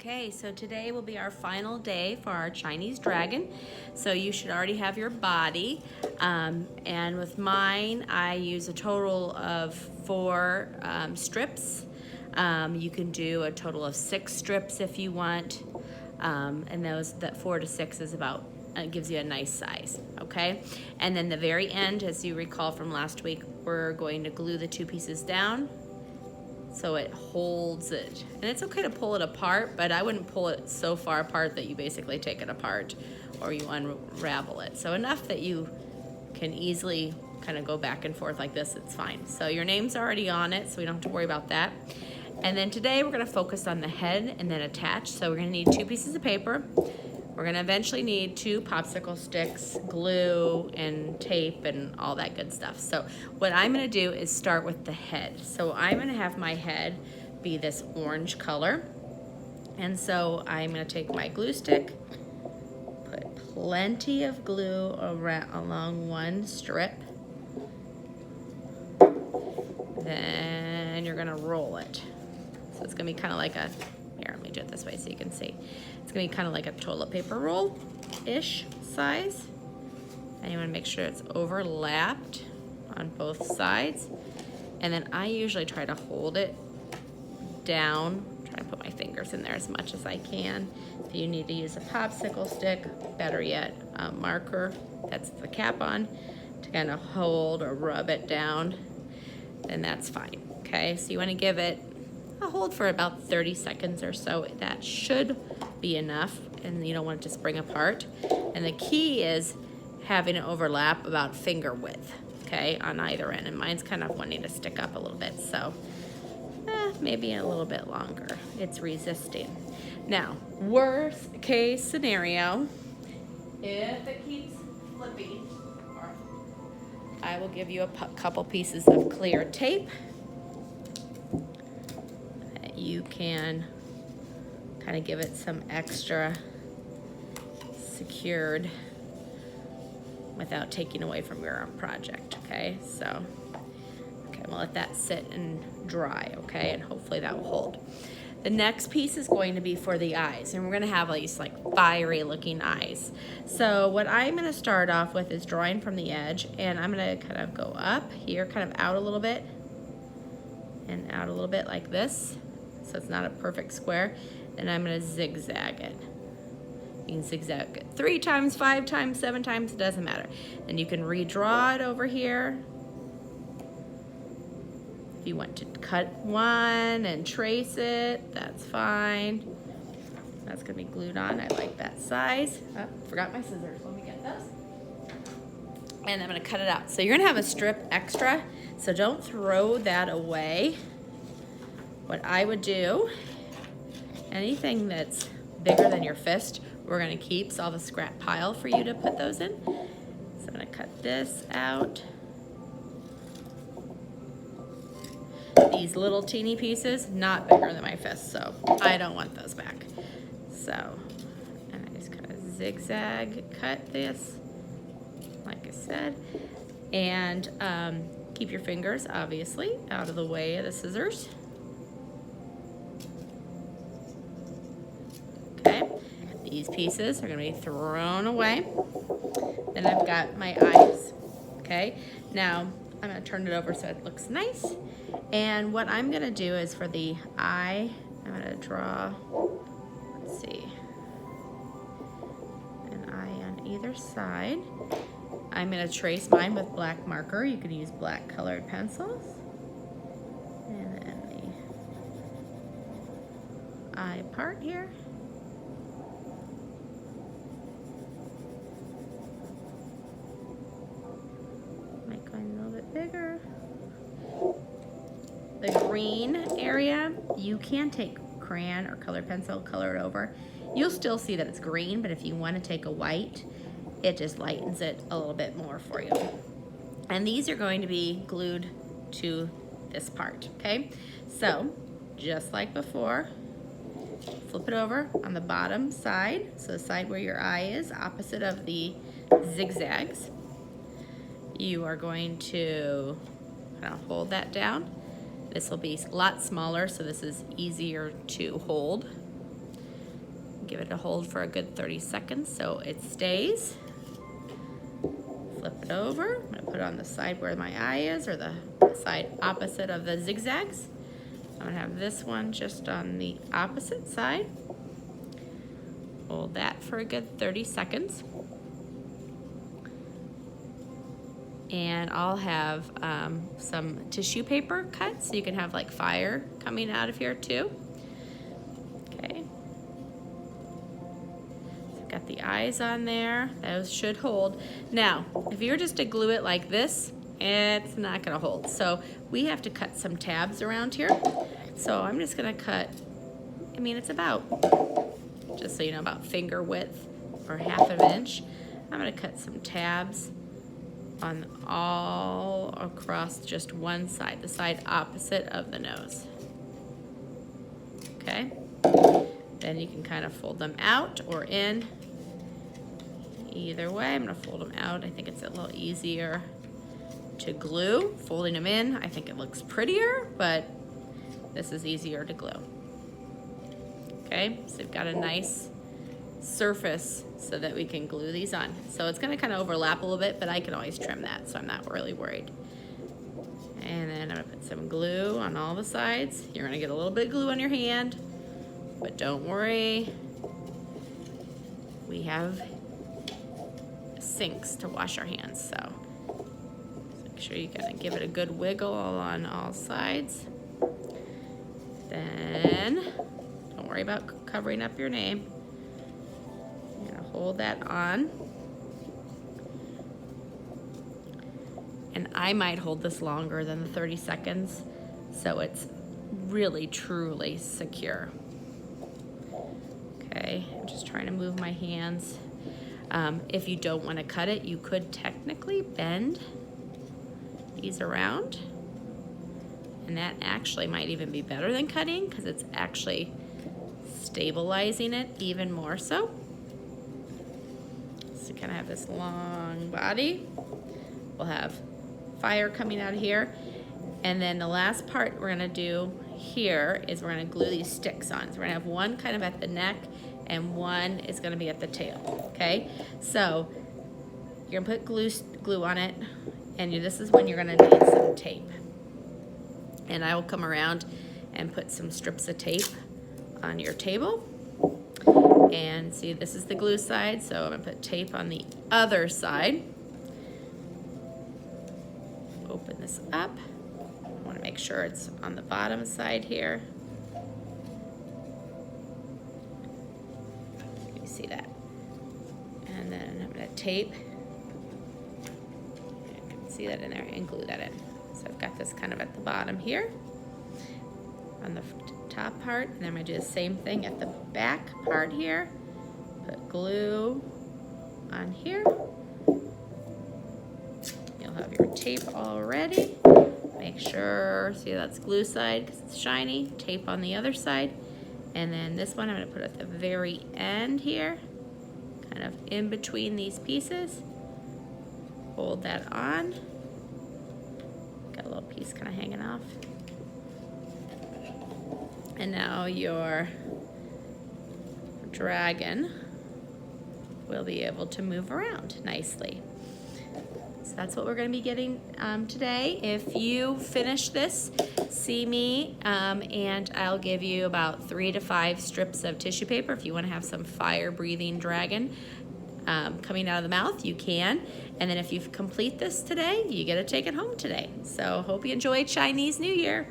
Okay, so today will be our final day for our Chinese dragon. So you should already have your body. And with mine, I use a total of 4 strips. You can do a total of 6 strips if you want. And that 4 to 6 is about, gives you a nice size, okay? And then the very end, as you recall from last week, we're going to glue the 2 pieces down so it holds it. And it's okay to pull it apart, but I wouldn't pull it so far apart that you basically take it apart or you unravel it. So enough that you can easily kind of go back and forth like this, it's fine. So your name's already on it, so we don't have to worry about that. And then today we're gonna focus on the head and then attach. So we're gonna need 2 pieces of paper. We're gonna eventually need 2 popsicle sticks, glue, and tape, and all that good stuff. So what I'm gonna do is start with the head. So I'm gonna have my head be this orange color. And so I'm gonna take my glue stick, put plenty of glue along one strip. Then you're gonna roll it. So it's gonna be kind of like a, here, let me do it this way so you can see. It's gonna be kind of like a toilet paper roll-ish size. And you wanna make sure it's overlapped on both sides. And then I usually try to hold it down, try to put my fingers in there as much as I can. If you need to use a popsicle stick, better yet, a marker, that's the cap on, to kind of hold or rub it down, then that's fine, okay? So you wanna give it a hold for about 30 seconds or so. That should be enough, and you don't want it to spring apart. And the key is having it overlap about finger width, okay, on either end. And mine's kind of wanting to stick up a little bit, so maybe a little bit longer. It's resisting. Now, worst case scenario, if it keeps flipping, I will give you a couple pieces of clear tape. You can kind of give it some extra secured without taking away from your project, okay? So, okay, we'll let that sit and dry, okay? And hopefully that will hold. The next piece is going to be for the eyes, and we're gonna have these like fiery looking eyes. So what I'm gonna start off with is drawing from the edge, and I'm gonna kind of go up here, kind of out a little bit, and out a little bit like this. So it's not a perfect square. Then I'm gonna zigzag it. You can zigzag it 3 times, 5 times, 7 times, it doesn't matter. And you can redraw it over here. If you want to cut one and trace it, that's fine. That's gonna be glued on, I like that size. Oh, forgot my scissors, let me get those. And I'm gonna cut it out. So you're gonna have a strip extra, so don't throw that away. What I would do, anything that's bigger than your fist, we're gonna keep, so I'll have a scrap pile for you to put those in. So I'm gonna cut this out. These little teeny pieces, not bigger than my fist, so I don't want those back. So, and I just kind of zigzag cut this, like I said. And keep your fingers, obviously, out of the way of the scissors. Okay, these pieces are gonna be thrown away. Then I've got my eyes, okay? Now, I'm gonna turn it over so it looks nice. And what I'm gonna do is for the eye, I'm gonna draw, let's see, an eye on either side. I'm gonna trace mine with black marker. You could use black colored pencils. And then the eye part here. Make mine a little bit bigger. The green area, you can take crayon or colored pencil, color it over. You'll still see that it's green, but if you want to take a white, it just lightens it a little bit more for you. And these are going to be glued to this part, okay? So, just like before, flip it over on the bottom side, so the side where your eye is, opposite of the zigzags. You are going to kind of hold that down. This will be a lot smaller, so this is easier to hold. Give it a hold for a good 30 seconds so it stays. Flip it over. I'm gonna put it on the side where my eye is, or the side opposite of the zigzags. I'm gonna have this one just on the opposite side. Hold that for a good 30 seconds. And I'll have some tissue paper cut, so you can have like fire coming out of here too. Okay. So got the eyes on there. Those should hold. Now, if you were just to glue it like this, it's not gonna hold. So we have to cut some tabs around here. So I'm just gonna cut, I mean, it's about, just so you know, about finger width or half of an inch. I'm gonna cut some tabs on all across just one side, the side opposite of the nose. Okay? Then you can kind of fold them out or in. Either way, I'm gonna fold them out. I think it's a little easier to glue. Folding them in, I think it looks prettier, but this is easier to glue. Okay, so we've got a nice surface so that we can glue these on. So it's gonna kind of overlap a little bit, but I can always trim that, so I'm not really worried. And then I'm gonna put some glue on all the sides. You're gonna get a little bit of glue on your hand, but don't worry. We have sinks to wash our hands, so make sure you kind of give it a good wiggle on all sides. Then, don't worry about covering up your name. You're gonna hold that on. And I might hold this longer than the 30 seconds, so it's really, truly secure. Okay, I'm just trying to move my hands. If you don't want to cut it, you could technically bend these around. And that actually might even be better than cutting, because it's actually stabilizing it even more so. So kind of have this long body. We'll have fire coming out of here. And then the last part we're gonna do here is we're gonna glue these sticks on. So we're gonna have one kind of at the neck and one is gonna be at the tail, okay? So you're gonna put glue on it, and this is when you're gonna need some tape. And I will come around and put some strips of tape on your table. And see, this is the glue side, so I'm gonna put tape on the other side. Open this up. I wanna make sure it's on the bottom side here. You see that? And then I'm gonna tape. You can see that in there, and glue that in. So I've got this kind of at the bottom here on the top part, and then I'm gonna do the same thing at the back part here. Put glue on here. You'll have your tape all ready. Make sure, see that's glue side because it's shiny, tape on the other side. And then this one I'm gonna put at the very end here, kind of in between these pieces. Hold that on. Got a little piece kind of hanging off. And now your dragon will be able to move around nicely. So that's what we're going to be getting today. If you finish this, see me, and I'll give you about 3 to 5 strips of tissue paper. If you want to have some fire-breathing dragon coming out of the mouth, you can. And then if you complete this today, you get to take it home today. So hope you enjoy Chinese New Year.